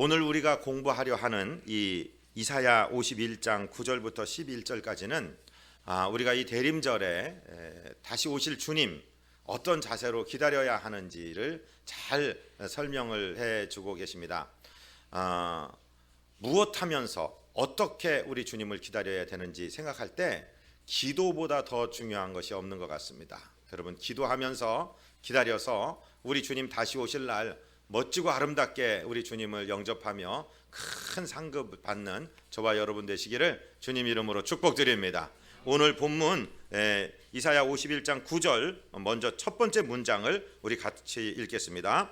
오늘 우리가 공부하려 하는 이 이사야 51장 9절부터 11절까지는 우리가 이 대림절에 다시 오실 주님 어떤 자세로 기다려야 하는지를 잘 설명을 해주고 계십니다. 무엇하면서 어떻게 우리 주님을 기다려야 되는지 생각할 때 기도보다 더 중요한 것이 없는 것 같습니다. 여러분, 기도하면서 기다려서 우리 주님 다시 오실 날 멋지고 아름답게 우리 주님을 영접하며 큰 상급 받는 저와 여러분 되시기를 주님 이름으로 축복드립니다. 오늘 본문 이사야 51장 9절 먼저 첫 번째 문장을 우리 같이 읽겠습니다.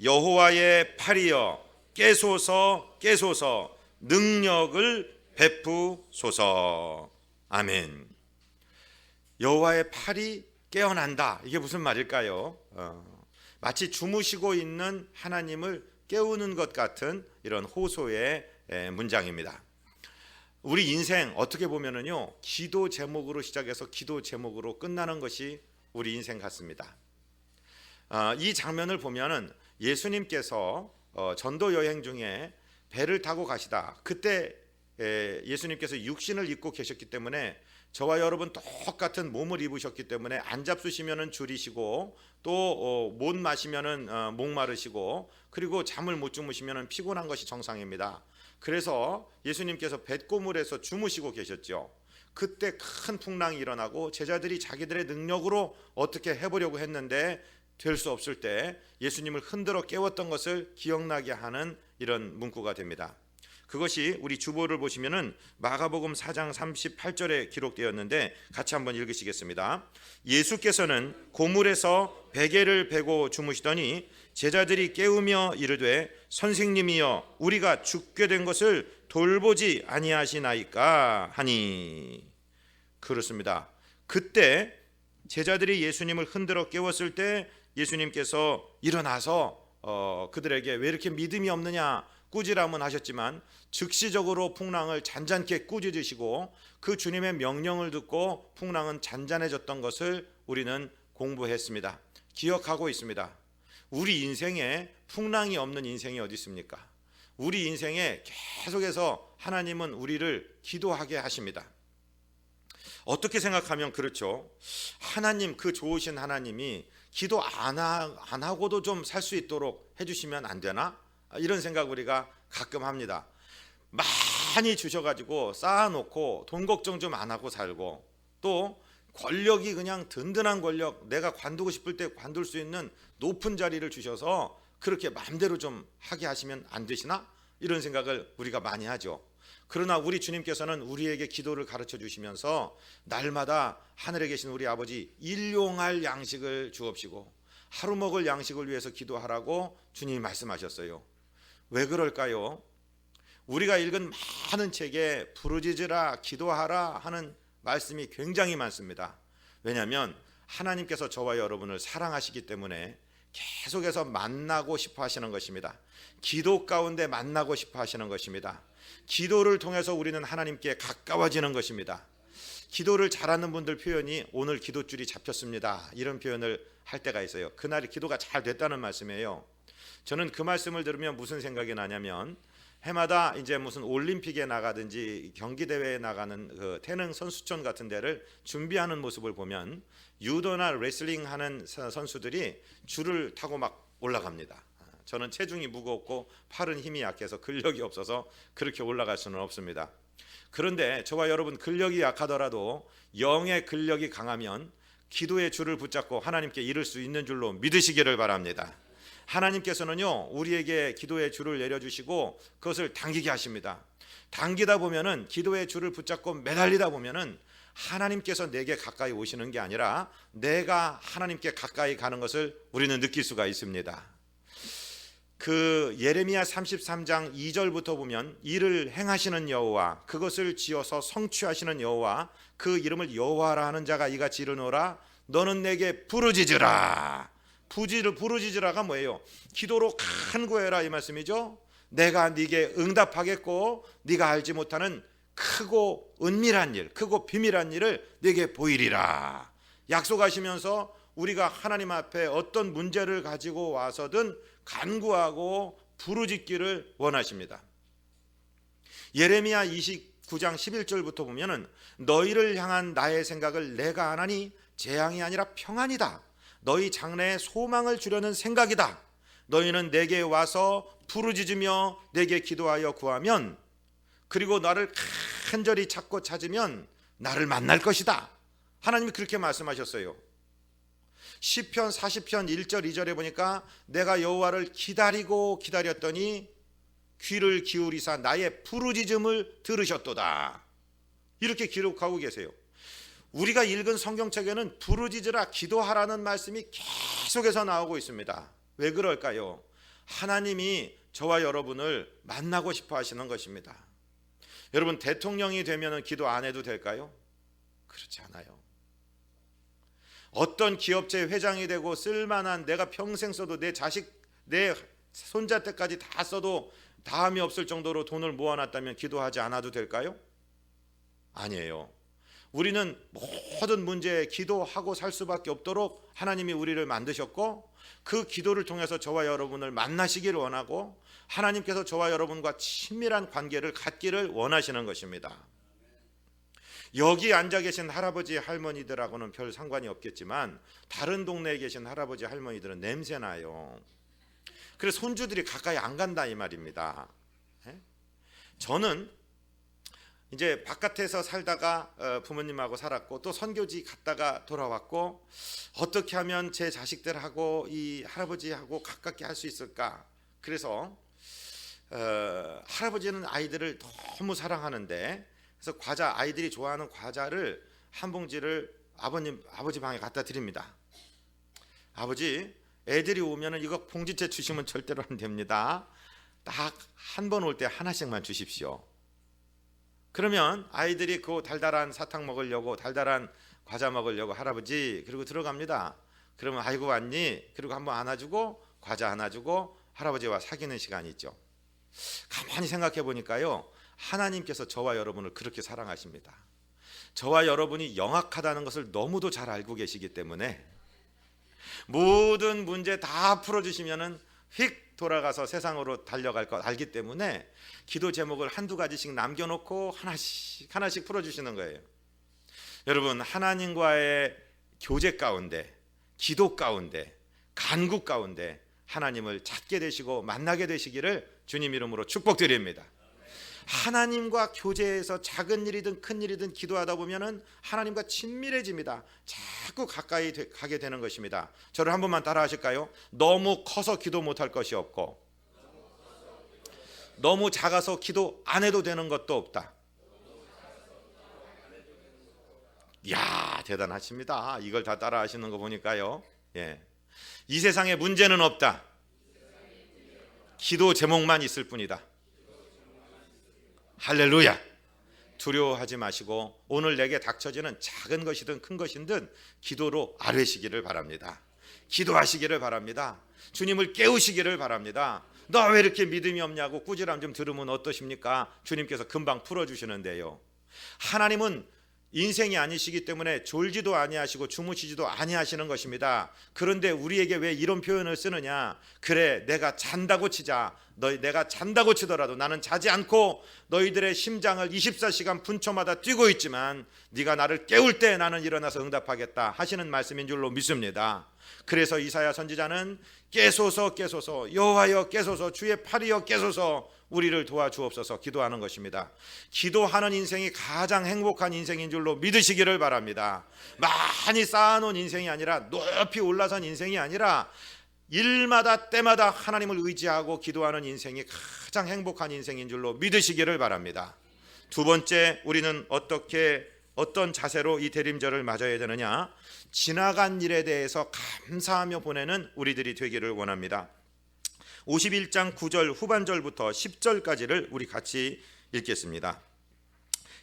여호와의 팔이여 깨소서 깨소서 능력을 베푸소서. 아멘. 여호와의 팔이 깨어난다. 이게 무슨 말일까요? 마치 주무시고 있는 하나님을 깨우는 것 같은 이런 호소의 문장입니다. 우리 인생 어떻게 보면은요, 기도 제목으로 시작해서 기도 제목으로 끝나는 것이 우리 인생 같습니다. 이 장면을 보면은 예수님께서 전도 여행 중에 배를 타고 가시다. 그때 예수님께서 육신을 입고 계셨기 때문에 저와 여러분 똑같은 몸을 입으셨기 때문에 안 잡수시면은 줄이시고 또 못 마시면은 목마르시고 그리고 잠을 못 주무시면은 피곤한 것이 정상입니다. 그래서 예수님께서 뱃고물에서 주무시고 계셨죠. 그때 큰 풍랑이 일어나고 제자들이 자기들의 능력으로 어떻게 해보려고 했는데 될 수 없을 때 예수님을 흔들어 깨웠던 것을 기억나게 하는 이런 문구가 됩니다. 그것이 우리 주보를 보시면은 마가복음 4장 38절에 기록되었는데 같이 한번 읽으시겠습니다. 예수께서는 고물에서 베개를 베고 주무시더니 제자들이 깨우며 이르되 선생님이여 우리가 죽게 된 것을 돌보지 아니하시나이까 하니. 그렇습니다. 그때 제자들이 예수님을 흔들어 깨웠을 때 예수님께서 일어나서 그들에게 왜 이렇게 믿음이 없느냐 꾸지람은 하셨지만 즉시적으로 풍랑을 잔잔케 꾸짖으시고 그 주님의 명령을 듣고 풍랑은 잔잔해졌던 것을 우리는 공부했습니다. 기억하고 있습니다. 우리 인생에 풍랑이 없는 인생이 어디 있습니까? 우리 인생에 계속해서 하나님은 우리를 기도하게 하십니다. 어떻게 생각하면 그렇죠. 하나님, 그 좋으신 하나님이 기도 안 하고도 좀 살 수 있도록 해주시면 안 되나? 이런 생각 우리가 가끔 합니다. 많이 주셔가지고 쌓아놓고 돈 걱정 좀 안 하고 살고 또 권력이 그냥 든든한 권력, 내가 관두고 싶을 때 관둘 수 있는 높은 자리를 주셔서 그렇게 마음대로 좀 하게 하시면 안 되시나? 이런 생각을 우리가 많이 하죠. 그러나 우리 주님께서는 우리에게 기도를 가르쳐 주시면서 날마다 하늘에 계신 우리 아버지 일용할 양식을 주옵시고 하루 먹을 양식을 위해서 기도하라고 주님이 말씀하셨어요. 왜 그럴까요? 우리가 읽은 많은 책에 부르짖으라 기도하라 하는 말씀이 굉장히 많습니다. 왜냐하면 하나님께서 저와 여러분을 사랑하시기 때문에 계속해서 만나고 싶어 하시는 것입니다. 기도 가운데 만나고 싶어 하시는 것입니다. 기도를 통해서 우리는 하나님께 가까워지는 것입니다. 기도를 잘하는 분들 표현이 오늘 기도줄이 잡혔습니다, 이런 표현을 할 때가 있어요. 그날이 기도가 잘 됐다는 말씀이에요. 저는 그 말씀을 들으면 무슨 생각이 나냐면 해마다 이제 무슨 올림픽에 나가든지 경기대회에 나가는 그 태능 선수촌 같은 데를 준비하는 모습을 보면 유도나 레슬링 하는 선수들이 줄을 타고 막 올라갑니다. 저는 체중이 무겁고 팔은 힘이 약해서 근력이 없어서 그렇게 올라갈 수는 없습니다. 그런데 저와 여러분 근력이 약하더라도 영의 근력이 강하면 기도의 줄을 붙잡고 하나님께 이룰 수 있는 줄로 믿으시기를 바랍니다. 하나님께서는요 우리에게 기도의 줄을 내려주시고 그것을 당기게 하십니다. 당기다 보면은 기도의 줄을 붙잡고 매달리다 보면은 하나님께서 내게 가까이 오시는 게 아니라 내가 하나님께 가까이 가는 것을 우리는 느낄 수가 있습니다. 그 예레미야 33장 2절부터 보면 이를 행하시는 여호와 그것을 지어서 성취하시는 여호와 그 이름을 여호와라 하는 자가 이같이 이르노라 너는 내게 부르짖으라. 부르짖으라가 뭐예요? 기도로 간구해라 이 말씀이죠. 내가 네게 응답하겠고 네가 알지 못하는 크고 은밀한 일, 크고 비밀한 일을 네게 보이리라. 약속하시면서 우리가 하나님 앞에 어떤 문제를 가지고 와서든 간구하고 부르짖기를 원하십니다. 예레미야 29장 11절부터 보면은 너희를 향한 나의 생각을 내가 아나니 재앙이 아니라 평안이다. 너희 장래에 소망을 주려는 생각이다. 너희는 내게 와서 부르짖으며 내게 기도하여 구하면, 그리고 나를 간절히 찾고 찾으면 나를 만날 것이다. 하나님이 그렇게 말씀하셨어요. 시편 40편 1절 2절에 보니까 내가 여호와를 기다리고 기다렸더니 귀를 기울이사 나의 부르짖음을 들으셨도다. 이렇게 기록하고 계세요. 우리가 읽은 성경책에는 부르짖으라, 기도하라는 말씀이 계속해서 나오고 있습니다. 왜 그럴까요? 하나님이 저와 여러분을 만나고 싶어 하시는 것입니다. 여러분, 대통령이 되면 기도 안 해도 될까요? 그렇지 않아요. 어떤 기업체 회장이 되고 쓸만한, 내가 평생 써도 내 자식, 내 손자 때까지 다 써도 다음이 없을 정도로 돈을 모아놨다면 기도하지 않아도 될까요? 아니에요. 우리는 모든 문제에 기도하고 살 수밖에 없도록 하나님이 우리를 만드셨고, 그 기도를 통해서 저와 여러분을 만나시기를 원하고, 하나님께서 저와 여러분과 친밀한 관계를 갖기를 원하시는 것입니다. 여기 앉아 계신 할아버지 할머니들하고는 별 상관이 없겠지만 다른 동네에 계신 할아버지 할머니들은 냄새나요. 그래서 손주들이 가까이 안 간다 이 말입니다. 저는 이제 바깥에서 살다가 부모님하고 살았고, 또 선교지 갔다가 돌아왔고, 어떻게 하면 제 자식들하고 이 할아버지하고 가깝게 할 수 있을까? 그래서 할아버지는 아이들을 너무 사랑하는데, 그래서 과자, 아이들이 좋아하는 과자를 한 봉지를 아버지 방에 갖다 드립니다. 아버지, 애들이 오면은 이거 봉지채 주시면 절대로 안 됩니다. 딱 한 번 올 때 하나씩만 주십시오. 그러면 아이들이 그 달달한 사탕 먹으려고, 달달한 과자 먹으려고 할아버지, 그리고 들어갑니다. 그러면 아이고 왔니? 그리고 한번 안아주고 과자 하나 주고 할아버지와 사귀는 시간이 있죠. 가만히 생각해 보니까요, 하나님께서 저와 여러분을 그렇게 사랑하십니다. 저와 여러분이 영악하다는 것을 너무도 잘 알고 계시기 때문에 모든 문제 다 풀어주시면은 휙 돌아가서 세상으로 달려갈 것 알기 때문에 기도 제목을 한두 가지씩 남겨놓고 하나씩 풀어주시는 거예요. 여러분, 하나님과의 교제 가운데, 기도 가운데, 간구 가운데 하나님을 찾게 되시고 만나게 되시기를 주님 이름으로 축복드립니다. 하나님과 교제해서 작은 일이든 큰 일이든 기도하다 보면은 하나님과 친밀해집니다. 자꾸 가까이 가게 되는 것입니다. 저를 한 번만 따라 하실까요? 너무 커서 기도 못할 것이 없고, 너무 작아서 기도 안 해도 되는 것도 없다. 이야, 대단하십니다. 이걸 다 따라 하시는 거 보니까요. 이 세상에 문제는 없다. 기도 제목만 있을 뿐이다. 할렐루야. 두려워하지 마시고 오늘 내게 닥쳐지는 작은 것이든 큰 것이든 기도로 아뢰시기를 바랍니다. 기도하시기를 바랍니다. 주님을 깨우시기를 바랍니다. 너 왜 이렇게 믿음이 없냐고 꾸지람 좀 들으면 어떠십니까? 주님께서 금방 풀어주시는데요. 하나님은 인생이 아니시기 때문에 졸지도 아니하시고 주무시지도 아니하시는 것입니다. 그런데 우리에게 왜 이런 표현을 쓰느냐? 그래, 내가 잔다고 치자. 내가 잔다고 치더라도 나는 자지 않고 너희들의 심장을 24시간 분초마다 뛰고 있지만 네가 나를 깨울 때 나는 일어나서 응답하겠다 하시는 말씀인 줄로 믿습니다. 그래서 이사야 선지자는 깨소서 깨소서, 여호와여 깨소서, 주의 팔이여 깨소서, 우리를 도와주옵소서 기도하는 것입니다. 기도하는 인생이 가장 행복한 인생인 줄로 믿으시기를 바랍니다. 많이 쌓아놓은 인생이 아니라, 높이 올라선 인생이 아니라 일마다 때마다 하나님을 의지하고 기도하는 인생이 가장 행복한 인생인 줄로 믿으시기를 바랍니다. 두 번째, 우리는 어떤 자세로 이 대림절을 맞아야 되느냐? 지나간 일에 대해서 감사하며 보내는 우리들이 되기를 원합니다. 51장 9절 후반절부터 10절까지를 우리 같이 읽겠습니다.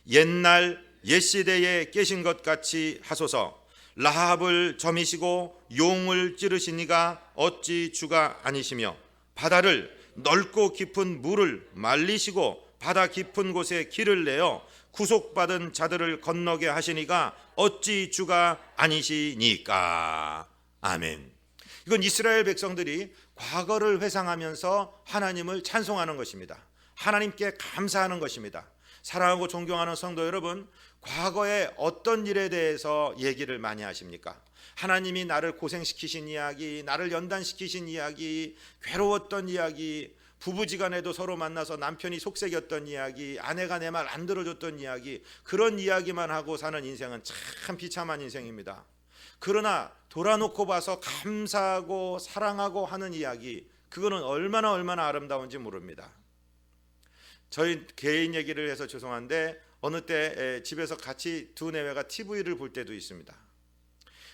옛날 옛시대에 깨신 것 같이 하소서. 라합을 점이시고 용을 찌르시니가 어찌 주가 아니시며, 바다를 넓고 깊은 물을 말리시고 바다 깊은 곳에 길을 내어 구속받은 자들을 건너게 하시니가 어찌 주가 아니시니까. 아멘. 이건 이스라엘 백성들이 과거를 회상하면서 하나님을 찬송하는 것입니다. 하나님께 감사하는 것입니다. 사랑하고 존경하는 성도 여러분, 과거에 어떤 일에 대해서 얘기를 많이 하십니까? 하나님이 나를 고생시키신 이야기, 나를 연단시키신 이야기, 괴로웠던 이야기, 부부지간에도 서로 만나서 남편이 속색였던 이야기, 아내가 내 말 안 들어줬던 이야기, 그런 이야기만 하고 사는 인생은 참 비참한 인생입니다. 그러나 돌아놓고 봐서 감사하고 사랑하고 하는 이야기, 그거는 얼마나 아름다운지 모릅니다. 저희 개인 얘기를 해서 죄송한데 어느 때 집에서 같이 두 내외가 TV를 볼 때도 있습니다.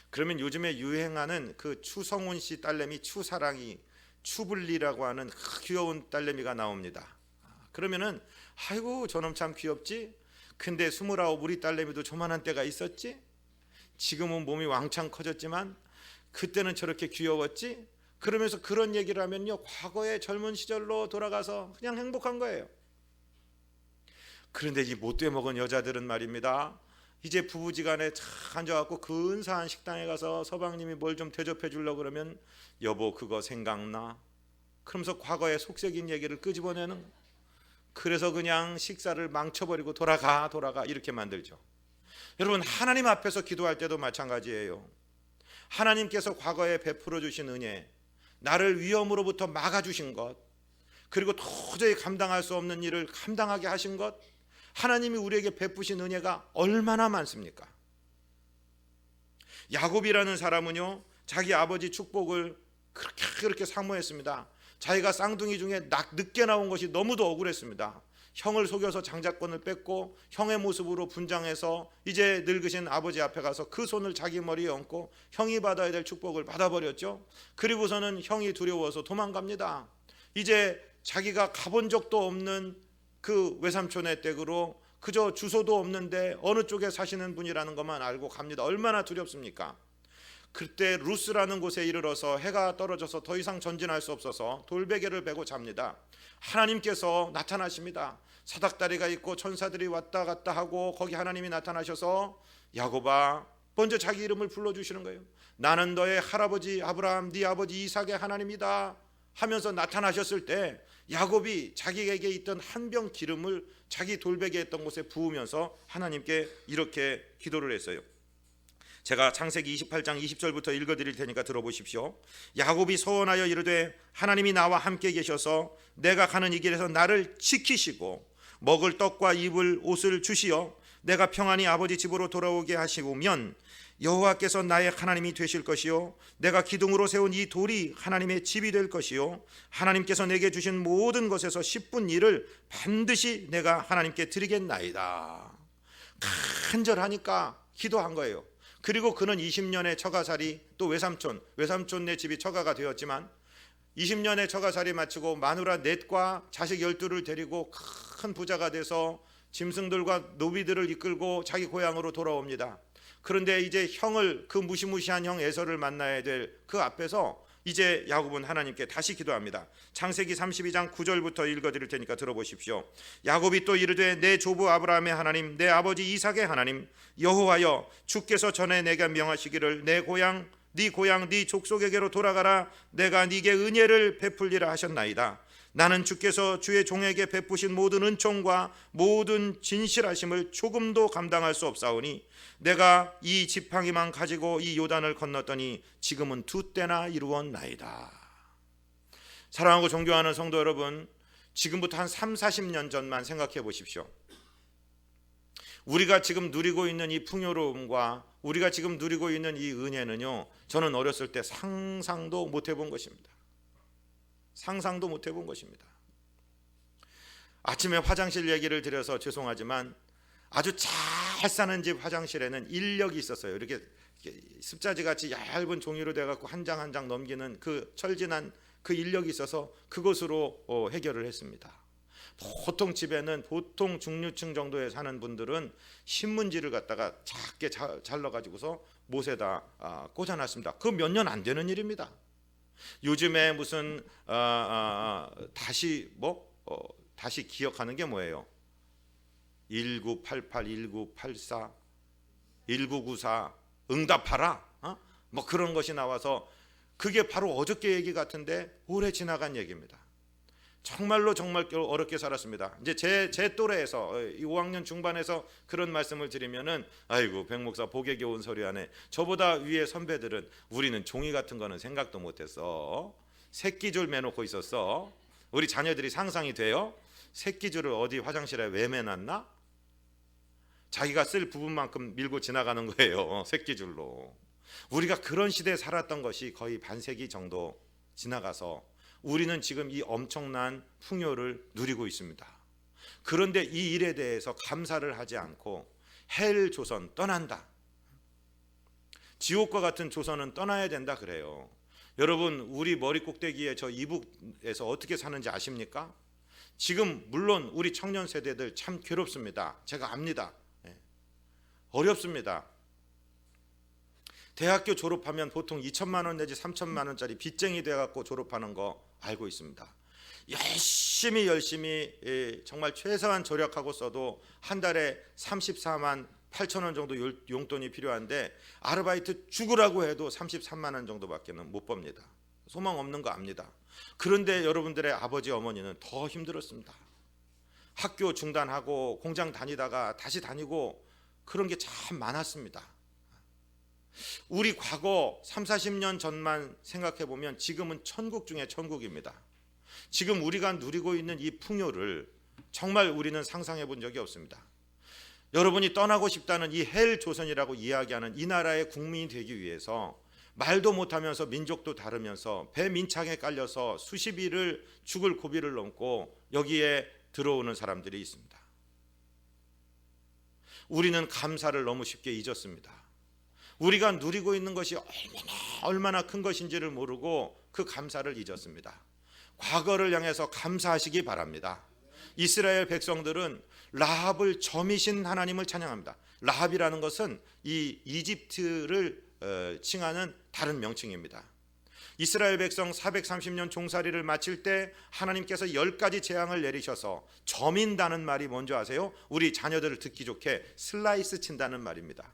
그러면 요즘에 유행하는 그 추성훈 씨 딸내미 추사랑이, 추불리라고 하는 귀여운 딸내미가 나옵니다. 그러면은 아이고 저놈 참 귀엽지? 근데 29 우리 딸내미도 조만한 때가 있었지? 지금은 몸이 왕창 커졌지만 그때는 저렇게 귀여웠지? 그러면서 그런 얘기를 하면요, 과거의 젊은 시절로 돌아가서 그냥 행복한 거예요. 그런데 이 못돼 먹은 여자들은 말입니다, 이제 부부지간에 착 앉아갖고 근사한 식당에 가서 서방님이 뭘 좀 대접해 주려고 그러면 여보 그거 생각나? 그러면서 과거의 속색인 얘기를 끄집어내는, 그래서 그냥 식사를 망쳐버리고 돌아가 이렇게 만들죠. 여러분, 하나님 앞에서 기도할 때도 마찬가지예요. 하나님께서 과거에 베풀어 주신 은혜, 나를 위험으로부터 막아주신 것, 그리고 도저히 감당할 수 없는 일을 감당하게 하신 것, 하나님이 우리에게 베푸신 은혜가 얼마나 많습니까? 야곱이라는 사람은요, 자기 아버지 축복을 그렇게 사모했습니다. 자기가 쌍둥이 중에 늦게 나온 것이 너무도 억울했습니다. 형을 속여서 장자권을 뺏고 형의 모습으로 분장해서 이제 늙으신 아버지 앞에 가서 그 손을 자기 머리에 얹고 형이 받아야 될 축복을 받아버렸죠. 그리고서는 형이 두려워서 도망갑니다. 이제 자기가 가본 적도 없는 그 외삼촌의 댁으로, 그저 주소도 없는데 어느 쪽에 사시는 분이라는 것만 알고 갑니다. 얼마나 두렵습니까? 그때 루스라는 곳에 이르러서 해가 떨어져서 더 이상 전진할 수 없어서 돌베개를 베고 잡니다. 하나님께서 나타나십니다. 사닥다리가 있고 천사들이 왔다 갔다 하고 거기 하나님이 나타나셔서 야곱아, 먼저 자기 이름을 불러주시는 거예요. 나는 너의 할아버지 아브라함, 네 아버지 이삭의 하나님이다 하면서 나타나셨을 때 야곱이 자기에게 있던 한 병 기름을 자기 돌베개에 있던 곳에 부으면서 하나님께 이렇게 기도를 했어요. 제가 창세기 28장 20절부터 읽어드릴 테니까 들어보십시오. 야곱이 서원하여 이르되 하나님이 나와 함께 계셔서 내가 가는 이 길에서 나를 지키시고 먹을 떡과 입을 옷을 주시어 내가 평안히 아버지 집으로 돌아오게 하시면 여호와께서 나의 하나님이 되실 것이요 내가 기둥으로 세운 이 돌이 하나님의 집이 될 것이요 하나님께서 내게 주신 모든 것에서 10분 1을 반드시 내가 하나님께 드리겠나이다. 간절하니까 기도한 거예요. 그리고 그는 20년의 처가살이, 또 외삼촌네 집이 처가가 되었지만 20년의 처가살이 마치고 마누라 넷과 자식 12를 데리고 큰 부자가 돼서 짐승들과 노비들을 이끌고 자기 고향으로 돌아옵니다. 그런데 이제 형을, 그 무시무시한 형 에서를 만나야 될 그 앞에서 이제 야곱은 하나님께 다시 기도합니다. 창세기 32장 9절부터 읽어드릴 테니까 들어보십시오. 야곱이 또 이르되 내 조부 아브라함의 하나님, 내 아버지 이삭의 하나님 여호와여, 주께서 전에 내게 명하시기를 네 고향 네 족속에게로 돌아가라, 내가 네게 은혜를 베풀리라 하셨나이다. 나는 주께서 주의 종에게 베푸신 모든 은총과 모든 진실하심을 조금도 감당할 수 없사오니 내가 이 지팡이만 가지고 이 요단을 건넜더니 지금은 2때나 이루었나이다. 사랑하고 존경하는 성도 여러분, 지금부터 한 30-40년 전만 생각해 보십시오. 우리가 지금 누리고 있는 이 풍요로움과 우리가 지금 누리고 있는 이 은혜는요, 저는 어렸을 때 상상도 못 해본 것입니다. 상상도 못 해본 것입니다. 아침에 화장실 얘기를 드려서 죄송하지만 아주 잘 사는 집 화장실에는 인력이 있었어요. 이렇게 습자지 같이 얇은 종이로 돼갖고 한 장 한 장 넘기는 그 철진한 그 인력이 있어서 그것으로 해결을 했습니다. 보통 집에는, 보통 중류층 정도에 사는 분들은 신문지를 갖다가 작게 잘라가지고서 못에다 꽂아놨습니다. 그거 몇 년 안 되는 일입니다. 요즘에 무슨 다시 기억하는 게 뭐예요? 1988, 1984, 1994 응답하라, 뭐 그런 것이 나와서 그게 바로 어저께 얘기 같은데 오래 지나간 얘기입니다. 정말 어렵게 살았습니다. 이제 제 또래에서 5학년 중반에서 그런 말씀을 드리면은 아이고 백 목사 복에 겨운 소리 하네. 저보다 위에 선배들은 우리는 종이 같은 거는 생각도 못했어. 새끼줄 매놓고 있었어. 우리 자녀들이 상상이 돼요? 새끼줄을 어디 화장실에 왜 매놨나? 자기가 쓸 부분만큼 밀고 지나가는 거예요. 새끼줄로. 우리가 그런 시대에 살았던 것이 거의 반세기 정도 지나가서 우리는 지금 이 엄청난 풍요를 누리고 있습니다. 그런데 이 일에 대해서 감사를 하지 않고 헬 조선 떠난다. 지옥과 같은 조선은 떠나야 된다 그래요. 여러분 우리 머리 꼭대기에 저 이북에서 어떻게 사는지 아십니까? 지금 물론 우리 청년 세대들 참 괴롭습니다. 제가 압니다. 어렵습니다. 대학교 졸업하면 보통 2천만 원 내지 3천만 원짜리 빚쟁이 돼갖고 졸업하는 거 알고 있습니다. 열심히 정말 최소한 조력하고 써도 한 달에 34만 8천 원 정도 용돈이 필요한데 아르바이트 죽으라고 해도 33만 원 정도밖에는 못 법니다. 소망 없는 거 압니다. 그런데 여러분들의 아버지 어머니는 더 힘들었습니다. 학교 중단하고 공장 다니다가 다시 다니고 그런 게 참 많았습니다. 우리 과거 30-40년 전만 생각해 보면 지금은 천국 중에 천국입니다. 지금 우리가 누리고 있는 이 풍요를 정말 우리는 상상해 본 적이 없습니다. 여러분이 떠나고 싶다는 이 헬 조선이라고 이야기하는 이 나라의 국민이 되기 위해서 말도 못하면서 민족도 다르면서 배 민창에 깔려서 수십 일을 죽을 고비를 넘고 여기에 들어오는 사람들이 있습니다. 우리는 감사를 너무 쉽게 잊었습니다. 우리가 누리고 있는 것이 얼마나 큰 것인지를 모르고 그 감사를 잊었습니다. 과거를 향해서 감사하시기 바랍니다. 이스라엘 백성들은 라합을 점이신 하나님을 찬양합니다. 라합이라는 것은 이 이집트를 칭하는 다른 명칭입니다. 이스라엘 백성 430년 종살이를 마칠 때 하나님께서 10가지 재앙을 내리셔서 점인다는 말이 뭔지 아세요? 우리 자녀들을 듣기 좋게 슬라이스 친다는 말입니다.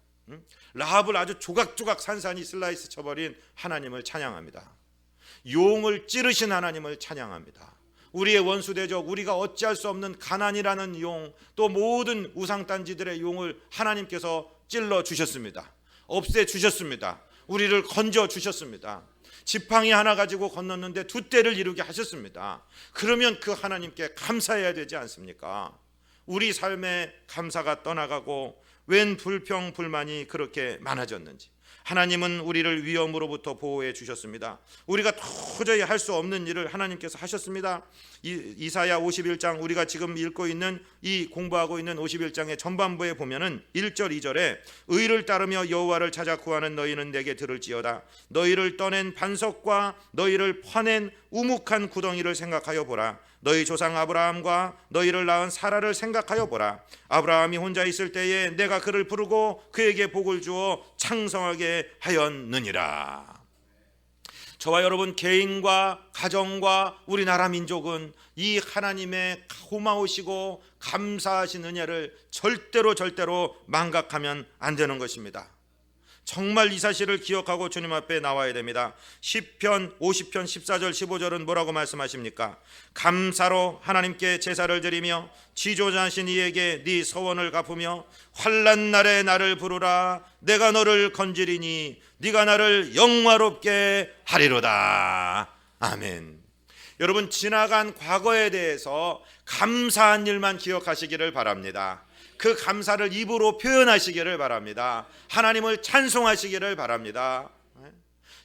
라합을 아주 조각조각 산산이 슬라이스 쳐버린 하나님을 찬양합니다. 용을 찌르신 하나님을 찬양합니다. 우리의 원수대적 우리가 어찌할 수 없는 가난이라는 용, 또 모든 우상단지들의 용을 하나님께서 찔러 주셨습니다. 없애 주셨습니다. 우리를 건져 주셨습니다. 지팡이 하나 가지고 건넜는데 두 떼를 이루게 하셨습니다. 그러면 그 하나님께 감사해야 되지 않습니까? 우리 삶에 감사가 떠나가고 웬 불평 불만이 그렇게 많아졌는지, 하나님은 우리를 위험으로부터 보호해 주셨습니다. 우리가 도저히 할 수 없는 일을 하나님께서 하셨습니다. 이사야 51장, 우리가 지금 읽고 있는 이 공부하고 있는 51장의 전반부에 보면은 1절 2절에 의를 따르며 여호와를 찾아 구하는 너희는 내게 들을지어다. 너희를 떠낸 반석과 너희를 파낸 우묵한 구덩이를 생각하여 보라. 너희 조상 아브라함과 너희를 낳은 사라를 생각하여 보라. 아브라함이 혼자 있을 때에 내가 그를 부르고 그에게 복을 주어 창성하게 하였느니라. 저와 여러분 개인과 가정과 우리나라 민족은 이 하나님의 고마우시고 감사하신 은혜를 절대로 망각하면 안 되는 것입니다. 정말 이 사실을 기억하고 주님 앞에 나와야 됩니다. 시편 50편 14절 15절은 뭐라고 말씀하십니까? 감사로 하나님께 제사를 드리며 지존하신 이에게 네 서원을 갚으며 환난 날에 나를 부르라. 내가 너를 건지리니 네가 나를 영화롭게 하리로다. 아멘. 여러분, 지나간 과거에 대해서 감사한 일만 기억하시기를 바랍니다. 그 감사를 입으로 표현하시기를 바랍니다. 하나님을 찬송하시기를 바랍니다.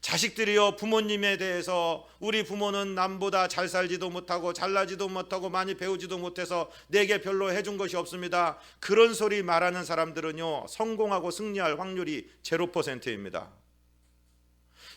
자식들이요, 부모님에 대해서 우리 부모는 남보다 잘 살지도 못하고 잘나지도 못하고 많이 배우지도 못해서 내게 별로 해준 것이 없습니다. 그런 소리 말하는 사람들은요, 성공하고 승리할 확률이 0%입니다.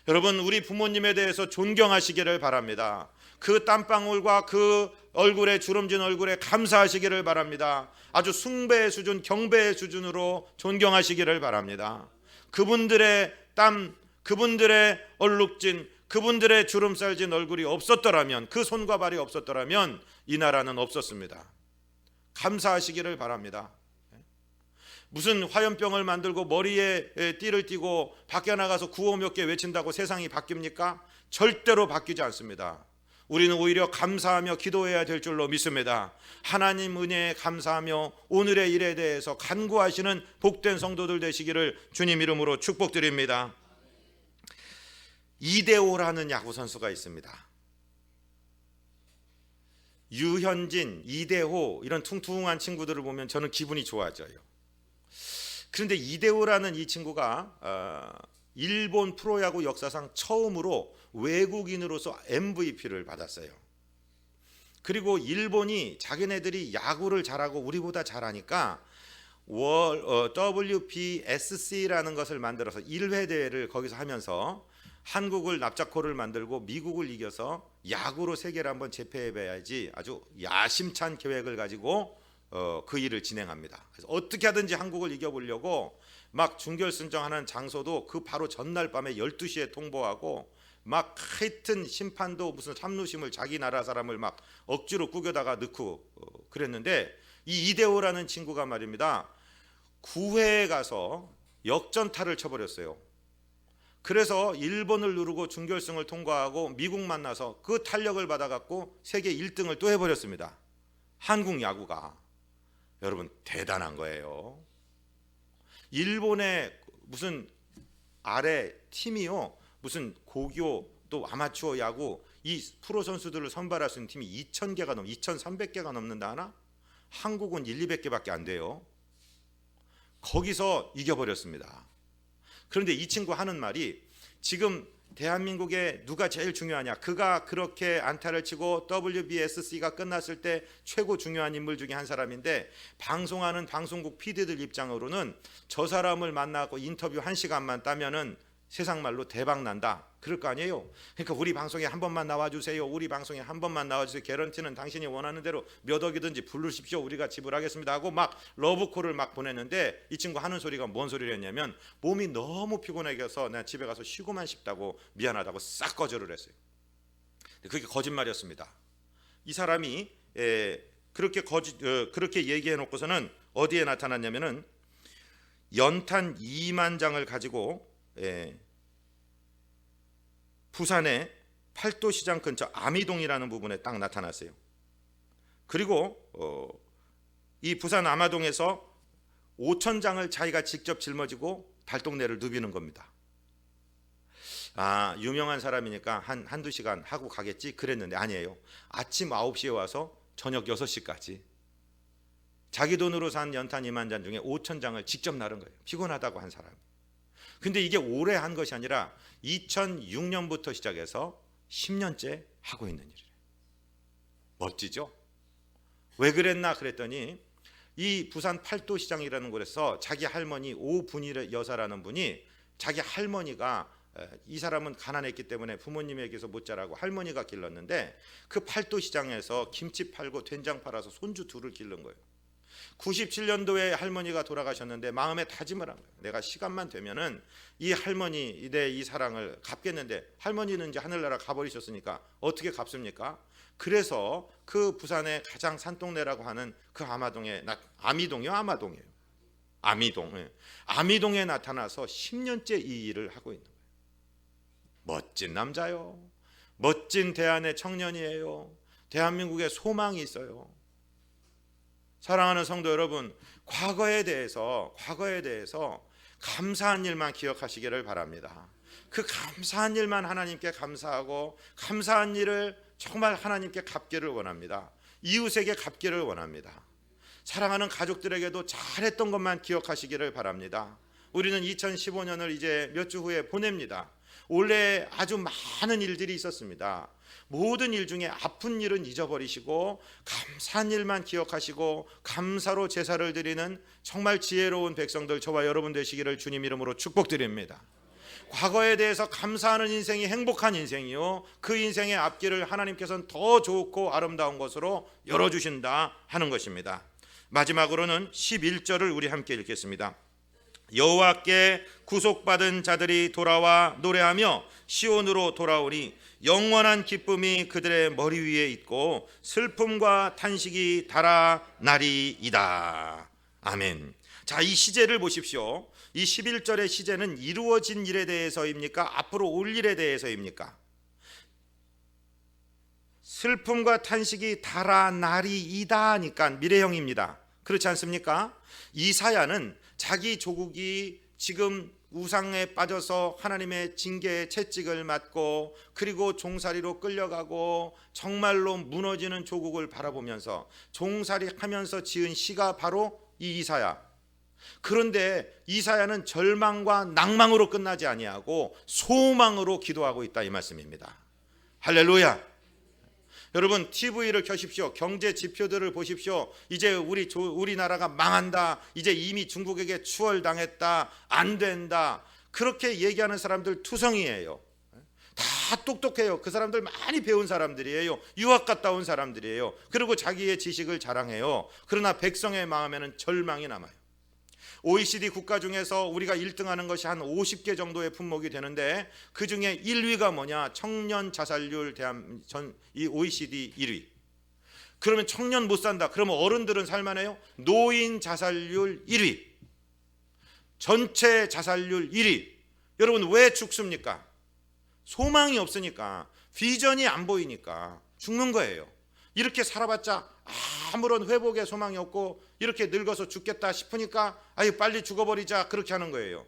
여러분, 우리 부모님에 대해서 존경하시기를 바랍니다. 그 땀방울과 그 얼굴에 주름진 얼굴에 감사하시기를 바랍니다. 아주 숭배의 수준, 경배의 수준으로 존경하시기를 바랍니다. 그분들의 땀, 그분들의 얼룩진, 그분들의 주름살진 얼굴이 없었더라면, 그 손과 발이 없었더라면 이 나라는 없었습니다. 감사하시기를 바랍니다. 무슨 화염병을 만들고 머리에 띠를 띠고 밖에 나가서 구호 몇 개 외친다고 세상이 바뀝니까? 절대로 바뀌지 않습니다. 우리는 오히려 감사하며 기도해야 될 줄로 믿습니다. 하나님 은혜에 감사하며 오늘의 일에 대해서 간구하시는 복된 성도들 되시기를 주님 이름으로 축복드립니다. 이대호라는 야구 선수가 있습니다. 유현진, 이대호 이런 퉁퉁한 친구들을 보면 저는 기분이 좋아져요. 그런데 이대호라는 이 친구가 일본 프로야구 역사상 처음으로 외국인으로서 MVP를 받았어요. 그리고 일본이 자기네들이 야구를 잘하고 우리보다 잘하니까 WBSC라는 것을 만들어서 1회 대회를 거기서 하면서 한국을 납작코를 만들고 미국을 이겨서 야구로 세계를 한번 제패해봐야지 아주 야심찬 계획을 가지고 그 일을 진행합니다. 그래서 어떻게 하든지 한국을 이겨보려고 막 준결승전하는 장소도 그 바로 전날 밤에 12시에 통보하고 막 하여튼 심판도 무슨 참누심을 자기 나라 사람을 막 억지로 꾸겨다가 넣고 그랬는데 이 이대호라는 친구가 말입니다. 9회에 가서 역전타를 쳐버렸어요. 그래서 일본을 누르고 준결승을 통과하고 미국 만나서 그 탄력을 받아갖고 세계 1등을 또 해버렸습니다. 한국 야구가. 여러분 대단한 거예요. 일본의 무슨 아래 팀이요, 무슨 고교 또 아마추어 야구 이 프로 선수들을 선발할 수 있는 팀이 2,000개가 넘 2,300개가 넘는다 하나? 한국은 200개밖에 안 돼요. 거기서 이겨버렸습니다. 그런데 이 친구 하는 말이 지금 대한민국에 누가 제일 중요하냐, 그가 그렇게 안타를 치고 WBSC가 끝났을 때 최고 중요한 인물 중에 한 사람인데 방송하는 방송국 PD들 입장으로는 저 사람을 만나고 인터뷰 1시간만 따면은 세상 말로 대박 난다 그럴 거 아니에요. 그러니까 우리 방송에 한 번만 나와주세요. 우리 방송에 한 번만 나와주세요. 개런티는 당신이 원하는 대로 몇 억이든지 부르십시오. 우리가 지불하겠습니다 하고 막 러브콜을 막 보냈는데 이 친구 하는 소리가 뭔 소리를 했냐면 몸이 너무 피곤해서 나 집에 가서 쉬고만 싶다고 미안하다고 싹 거절을 했어요. 그게 거짓말이었습니다. 이 사람이 그렇게 얘기해 놓고서는 어디에 나타났냐면은 연탄 2만 장을 가지고 부산의 팔도시장 근처 아미동이라는 부분에 딱 나타났어요. 그리고 이 부산 아마동에서 5,000장을 자기가 직접 짊어지고 달동네를 누비는 겁니다. 아, 유명한 사람이니까 한두 시간 하고 가겠지 그랬는데 아니에요. 아침 9시에 와서 저녁 6시까지 자기 돈으로 산 연탄 2만 잔 중에 5,000장을 직접 나른 거예요. 피곤하다고 한 사람이. 근데 이게 오래 한 것이 아니라 2006년부터 시작해서 10년째 하고 있는 일이에요. 멋지죠? 왜 그랬나 그랬더니 이 부산 팔도시장이라는 곳에서 자기 할머니 오분희 여사라는 분이 자기 할머니가 이 사람은 가난했기 때문에 부모님에게서 못 자라고 할머니가 길렀는데 그 팔도시장에서 김치 팔고 된장 팔아서 손주 둘을 기른 거예요. 97년도에 할머니가 돌아가셨는데 마음에 다짐을 한 거예요. 내가 시간만 되면은 이 할머니 내 이 사랑을 갚겠는데 할머니는 이제 하늘나라 가버리셨으니까 어떻게 갚습니까? 그래서 그 부산의 가장 산동네라고 하는 그 아미동이요, 아마동이에요. 아미동에 나타나서 10년째 이 일을 하고 있는 거예요. 멋진 남자요. 멋진 대안의 청년이에요. 대한민국에 소망이 있어요. 사랑하는 성도 여러분, 과거에 대해서 감사한 일만 기억하시기를 바랍니다. 그 감사한 일만 하나님께 감사하고 감사한 일을 정말 하나님께 갚기를 원합니다. 이웃에게 갚기를 원합니다. 사랑하는 가족들에게도 잘했던 것만 기억하시기를 바랍니다. 우리는 2015년을 이제 몇 주 후에 보냅니다. 올해 아주 많은 일들이 있었습니다. 모든 일 중에 아픈 일은 잊어버리시고 감사한 일만 기억하시고 감사로 제사를 드리는 정말 지혜로운 백성들 저와 여러분 되시기를 주님 이름으로 축복드립니다. 과거에 대해서 감사하는 인생이 행복한 인생이요, 그 인생의 앞길을 하나님께서는 더 좋고 아름다운 것으로 열어주신다 하는 것입니다. 마지막으로는 11절을 우리 함께 읽겠습니다. 여호와께 구속받은 자들이 돌아와 노래하며 시온으로 돌아오니 영원한 기쁨이 그들의 머리 위에 있고 슬픔과 탄식이 달아나리이다. 아멘. 자, 이 시제를 보십시오. 이 11절의 시제는 이루어진 일에 대해서입니까? 앞으로 올 일에 대해서입니까? 슬픔과 탄식이 달아나리이다 하니까 미래형입니다. 그렇지 않습니까? 이사야는 자기 조국이 지금 우상에 빠져서 하나님의 징계의 채찍을 맞고 그리고 종살이로 끌려가고 정말로 무너지는 조국을 바라보면서 종살이하면서 지은 시가 바로 이 이사야. 그런데 이사야는 절망과 낭망으로 끝나지 아니하고 소망으로 기도하고 있다 이 말씀입니다. 할렐루야. 여러분 TV를 켜십시오. 경제 지표들을 보십시오. 이제 우리나라가 망한다. 이제 이미 중국에게 추월당했다. 안 된다. 그렇게 얘기하는 사람들 투성이에요. 다 똑똑해요. 그 사람들 많이 배운 사람들이에요. 유학 갔다 온 사람들이에요. 그리고 자기의 지식을 자랑해요. 그러나 백성의 마음에는 절망이 남아요. OECD 국가 중에서 우리가 1등하는 것이 한 50개 정도의 품목이 되는데 그 중에 1위가 뭐냐? 청년 자살률 이 OECD 1위. 그러면 청년 못 산다. 그러면 어른들은 살만해요? 노인 자살률 1위. 전체 자살률 1위. 여러분 왜 죽습니까? 소망이 없으니까, 비전이 안 보이니까 죽는 거예요. 이렇게 살아봤자 아무런 회복의 소망이 없고 이렇게 늙어서 죽겠다 싶으니까 아유 빨리 죽어버리자 그렇게 하는 거예요.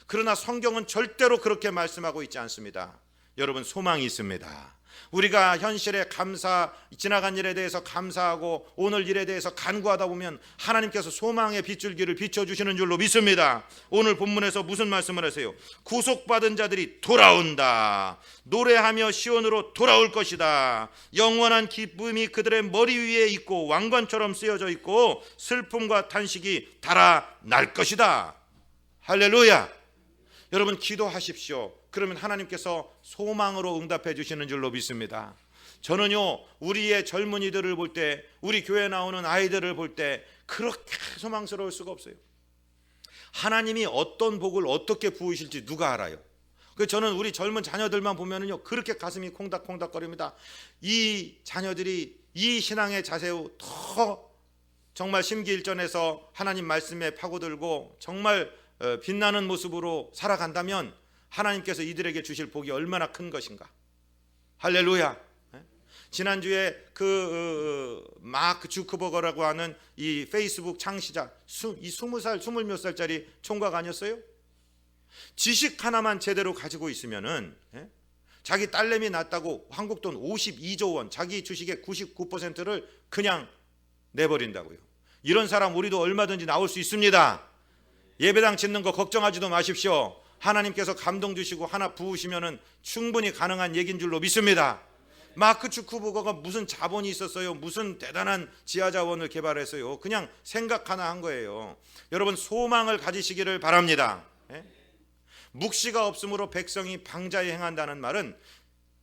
그러나 성경은 절대로 그렇게 말씀하고 있지 않습니다. 여러분 소망이 있습니다. 우리가 현실에 지나간 일에 대해서 감사하고 오늘 일에 대해서 간구하다 보면 하나님께서 소망의 빗줄기를 비춰주시는 줄로 믿습니다. 오늘 본문에서 무슨 말씀을 하세요? 구속받은 자들이 돌아온다. 노래하며 시온으로 돌아올 것이다. 영원한 기쁨이 그들의 머리 위에 있고 왕관처럼 쓰여져 있고 슬픔과 탄식이 달아날 것이다. 할렐루야. 여러분 기도하십시오. 그러면 하나님께서 소망으로 응답해 주시는 줄로 믿습니다. 저는요 우리의 젊은이들을 볼 때, 우리 교회 나오는 아이들을 볼 때 그렇게 소망스러울 수가 없어요. 하나님이 어떤 복을 어떻게 부으실지 누가 알아요? 저는 우리 젊은 자녀들만 보면은요 그렇게 가슴이 콩닥콩닥거립니다. 이 자녀들이 이 신앙의 자세로 더 정말 심기일전해서 하나님 말씀에 파고들고 정말 빛나는 모습으로 살아간다면 하나님께서 이들에게 주실 복이 얼마나 큰 것인가. 할렐루야. 지난주에 마크 주크버거라고 하는 이 페이스북 창시자, 이 20살, 20몇 살짜리 총각 아니었어요? 지식 하나만 제대로 가지고 있으면은 자기 딸내미 낳았다고 한국 돈 52조 원, 자기 주식의 99%를 그냥 내버린다고요. 이런 사람 우리도 얼마든지 나올 수 있습니다. 예배당 짓는 거 걱정하지도 마십시오. 하나님께서 감동 주시고 하나 부으시면은 충분히 가능한 얘기인 줄로 믿습니다. 마크 주크버거가 무슨 자본이 있었어요? 무슨 대단한 지하자원을 개발했어요? 그냥 생각 하나 한 거예요. 여러분 소망을 가지시기를 바랍니다. 묵시가 없으므로 백성이 방자에 행한다는 말은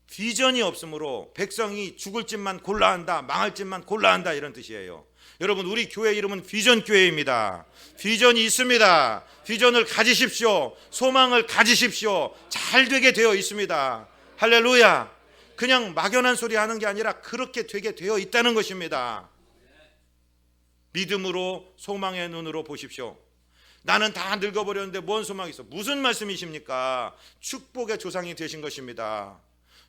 비전이 없으므로 백성이 죽을 짓만 골라 한다, 망할 짓만 골라 한다 이런 뜻이에요. 여러분 우리 교회 이름은 비전 교회입니다. 비전이 있습니다. 비전을 가지십시오. 소망을 가지십시오. 잘 되게 되어 있습니다. 할렐루야. 그냥 막연한 소리 하는 게 아니라 그렇게 되게 되어 있다는 것입니다. 믿음으로 소망의 눈으로 보십시오. 나는 다 늙어버렸는데 뭔 소망이 있어? 무슨 말씀이십니까? 축복의 조상이 되신 것입니다.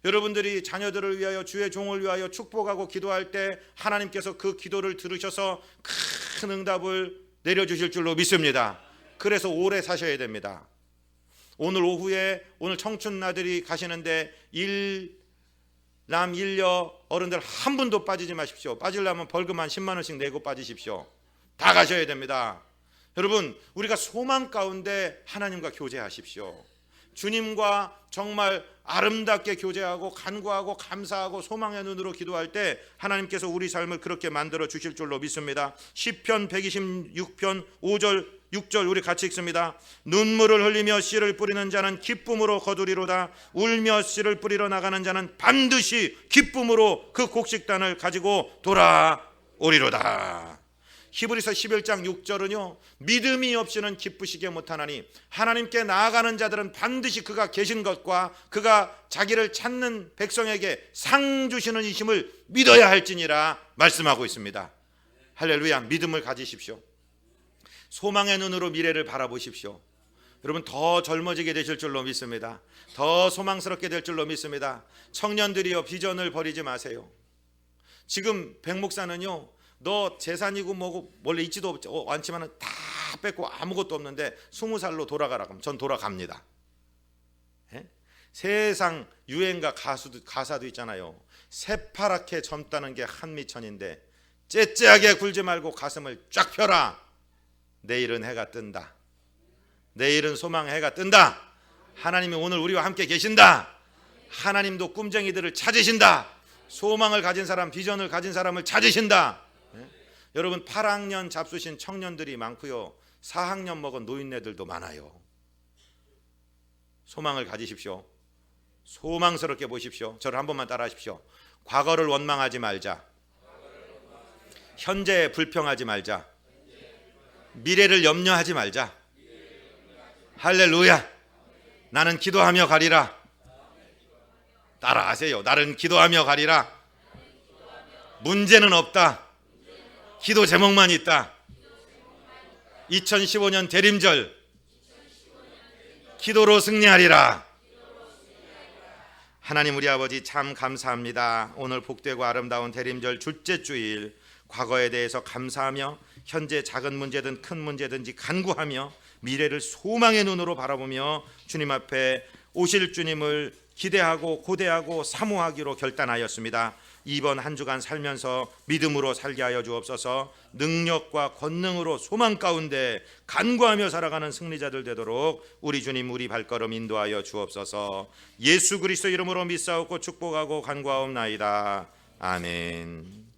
여러분들이 자녀들을 위하여 주의 종을 위하여 축복하고 기도할 때 하나님께서 그 기도를 들으셔서 큰 응답을 내려주실 줄로 믿습니다. 그래서 오래 사셔야 됩니다. 오늘 오후에 오늘 청춘나들이 가시는데 일남 일녀 어른들 한 분도 빠지지 마십시오. 빠지려면 벌금 한 10만 원씩 내고 빠지십시오. 다 가셔야 됩니다. 여러분 우리가 소망 가운데 하나님과 교제하십시오. 주님과 정말 아름답게 교제하고 간구하고 감사하고 소망의 눈으로 기도할 때 하나님께서 우리 삶을 그렇게 만들어 주실 줄로 믿습니다. 시편 126편 5절 6절 우리 같이 읽습니다. 눈물을 흘리며 씨를 뿌리는 자는 기쁨으로 거두리로다. 울며 씨를 뿌리러 나가는 자는 반드시 기쁨으로 그 곡식단을 가지고 돌아오리로다. 히브리서 11장 6절은요 믿음이 없이는 기쁘시게 못하나니 하나님께 나아가는 자들은 반드시 그가 계신 것과 그가 자기를 찾는 백성에게 상 주시는 이심을 믿어야 할지니라 말씀하고 있습니다. 할렐루야. 믿음을 가지십시오. 소망의 눈으로 미래를 바라보십시오. 여러분 더 젊어지게 되실 줄로 믿습니다. 더 소망스럽게 될 줄로 믿습니다. 청년들이여 비전을 버리지 마세요. 지금 백 목사는요, 너 재산이고 뭐고 원래 있지도 않지만 다 뺏고 아무것도 없는데 20살로 돌아가라 그러면 전 돌아갑니다. 예? 세상 유행가 가사도 있잖아요. 새파랗게 젊다는 게 한미천인데 째째하게 굴지 말고 가슴을 쫙 펴라. 내일은 해가 뜬다. 내일은 소망의 해가 뜬다. 하나님이 오늘 우리와 함께 계신다. 하나님도 꿈쟁이들을 찾으신다. 소망을 가진 사람, 비전을 가진 사람을 찾으신다. 예? 여러분 8학년 잡수신 청년들이 많고요, 4학년 먹은 노인네들도 많아요. 소망을 가지십시오. 소망스럽게 보십시오. 저를 한 번만 따라 하십시오. 과거를 원망하지 말자. 현재에 불평하지 말자. 미래를 염려하지 말자. 할렐루야. 나는 기도하며 가리라. 따라하세요. 나는 기도하며 가리라. 문제는 없다. 기도 제목만 있다. 2015년 대림절 기도로 승리하리라. 하나님 우리 아버지 참 감사합니다. 오늘 복되고 아름다운 대림절 둘째 주일, 과거에 대해서 감사하며 현재 작은 문제든 큰 문제든지 간구하며 미래를 소망의 눈으로 바라보며 주님 앞에 오실 주님을 기대하고 고대하고 사모하기로 결단하였습니다. 이번 한 주간 살면서 믿음으로 살게 하여 주옵소서. 능력과 권능으로 소망 가운데 간구하며 살아가는 승리자들 되도록 우리 주님 우리 발걸음 인도하여 주옵소서. 예수 그리스도 이름으로 믿사옵고 축복하고 간구하옵나이다. 아멘.